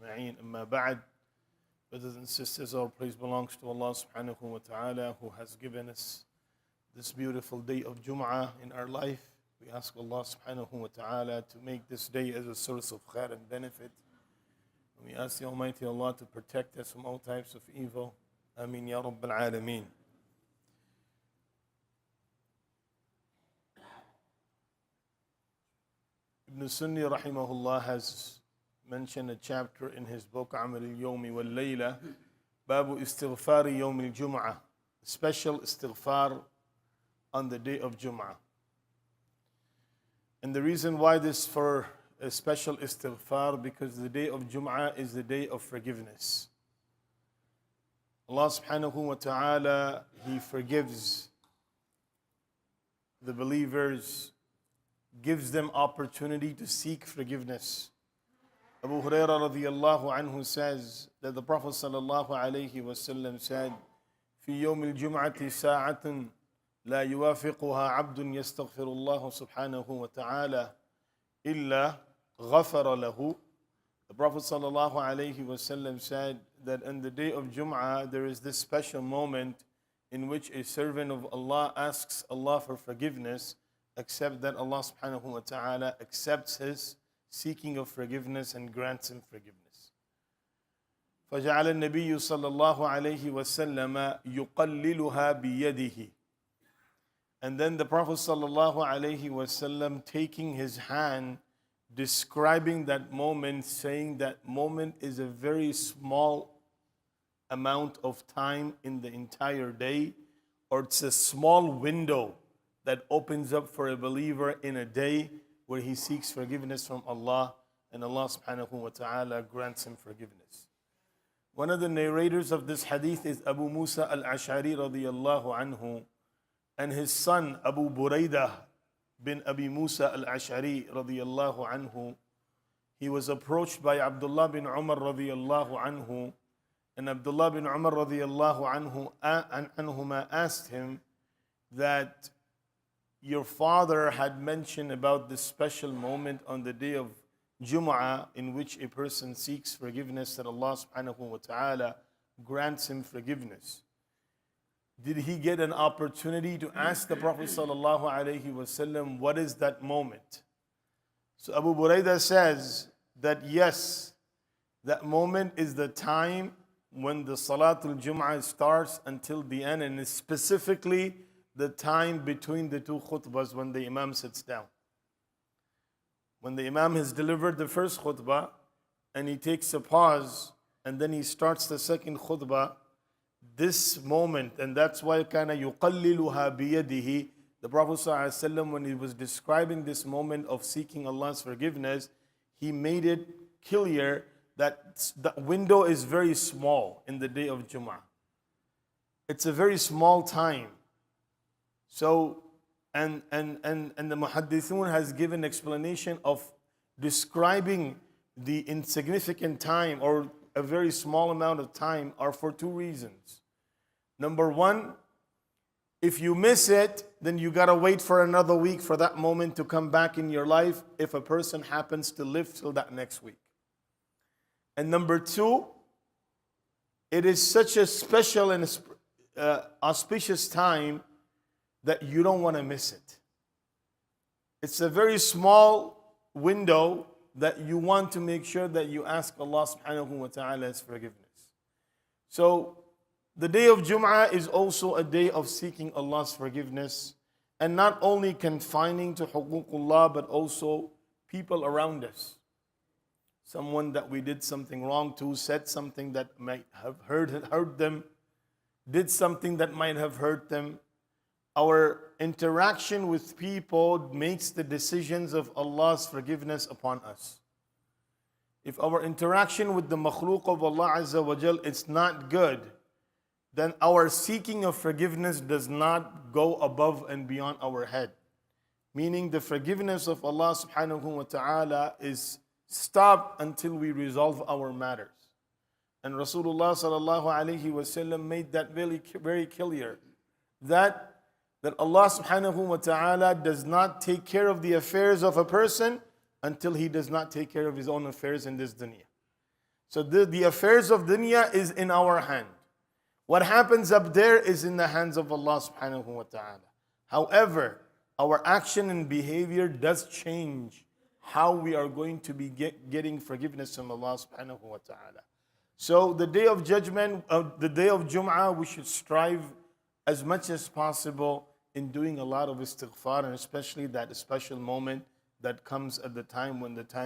أجمعين. أما بعد, brothers and sisters, all praise belongs to Allah subhanahu wa ta'ala, who has given us this beautiful day of Jummah in our life. We ask Allah subhanahu wa ta'ala to make this day as a source of khair and benefit. We ask the Almighty Allah to protect us from all types of evil. Ameen ya Rabbil Alameen. Ibn Sunni rahimahullah has mentioned a chapter in his book Amal al-Yawmi wal-Layla, Babu Istighfari Yawm al-Jum'ah, special istighfar on the day of Jum'ah. And the reason why this for a special istighfar, because the day of Jum'ah is the day of forgiveness. Allah subhanahu wa ta'ala, He forgives the believers, gives them opportunity to seek forgiveness. Abu Hurairah radiyallahu anhu says that the Prophet sallallahu alayhi wa sallam said, في يوم الجمعة ساعة لا يوافقها عبد يستغفر الله سبحانه وتعالى إلا غفر له. The Prophet sallallahu alayhi wa sallam said that on the day of Jum'ah there is this special moment in which a servant of Allah asks Allah for forgiveness, except that Allah subhanahu wa ta'ala accepts his seeking of forgiveness and grants him forgiveness. فَجَعَلَ النَّبِيُّ صَلَّى اللَّهُ عَلَيْهِ وَسَلَّمَ يُقَلِّلُهَا بِيَدِهِ. And then the Prophet sallallahu alayhi wa sallam, taking his hand, describing that moment, saying that moment is a very small amount of time in the entire day, or it's a small window that opens up for a believer in a day where he seeks forgiveness from Allah, and Allah subhanahu wa ta'ala grants him forgiveness. One of the narrators of this hadith is Abu Musa al-Ash'ari radiyallahu anhu, and his son Abu Buraidah bin Abi Musa al-Ash'ari radiyallahu anhu. He was approached by Abdullah bin Umar radiyallahu anhu, and Abdullah bin Umar radiyallahu anhuma asked him that your father had mentioned about this special moment on the day of Jum'ah in which a person seeks forgiveness, that Allah subhanahu wa ta'ala grants him forgiveness. Did he get an opportunity to ask the Prophet sallallahu alaihi wasallam, what is that moment? So Abu Buraidah says that yes, that moment is the time when the Salatul Jum'ah starts until the end, and it's specifically the time between the two khutbahs when the Imam sits down. When the Imam has delivered the first khutbah and he takes a pause and then he starts the second khutbah, this moment, and that's why كَانَ يُقَلِّلُهَا بِيَدِهِ, the Prophet ﷺ, when he was describing this moment of seeking Allah's forgiveness, he made it clear that the window is very small in the day of Jummah. It's a very small time. So, and the Muhaddithun has given explanation of describing the insignificant time or a very small amount of time are for two reasons. Number one, if you miss it, then you gotta wait for another week for that moment to come back in your life if a person happens to live till that next week. And number two, it is such a special and auspicious time that you don't want to miss it. It's a very small window that you want to make sure that you ask Allah subhanahu wa ta'ala's forgiveness. So the day of Jum'ah is also a day of seeking Allah's forgiveness, and not only confining to huququllah, but also people around us. Someone that we did something wrong to, said something that might have hurt them, did something that might have hurt them. Our interaction with people makes the decisions of Allah's forgiveness upon us. If our interaction with the makhluk of Allah Azza wa Jal is not good, then our seeking of forgiveness does not go above and beyond our head. Meaning the forgiveness of Allah subhanahu wa ta'ala is stopped until we resolve our matters. And Rasulullah sallallahu alayhi wa sallam made that very, very clear, that Allah subhanahu wa ta'ala does not take care of the affairs of a person until he does not take care of his own affairs in this dunya. So the affairs of dunya is in our hand. What happens up there is in the hands of Allah subhanahu wa ta'ala. However, our action and behavior does change how we are going to be getting forgiveness from Allah subhanahu wa ta'ala. So the day of judgment, the day of Jummah, we should strive as much as possible in doing a lot of istighfar, and especially that special moment that comes at the time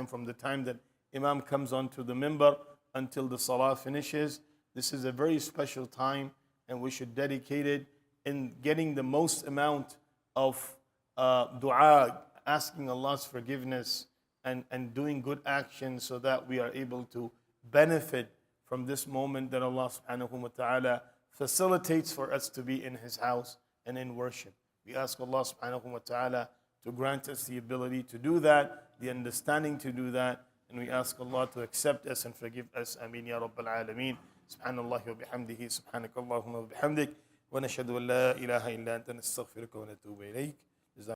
from the time that Imam comes onto the minbar until the salah finishes. This is a very special time, and we should dedicate it in getting the most amount of dua, asking Allah's forgiveness and doing good actions so that we are able to benefit from this moment that Allah subhanahu wa ta'ala facilitates for us to be in His house and in worship. We ask Allah subhanahu wa ta'ala to grant us the ability to do that, the understanding to do that, and we ask Allah to accept us and forgive us. Ameen ya Rabbal Alameen. Subhanallah wa bihamdihi, subhanakallahumma wa bihamdik, wa nashhadu an la ilaha illa anta nastaghfiruka wa natubu ilayk.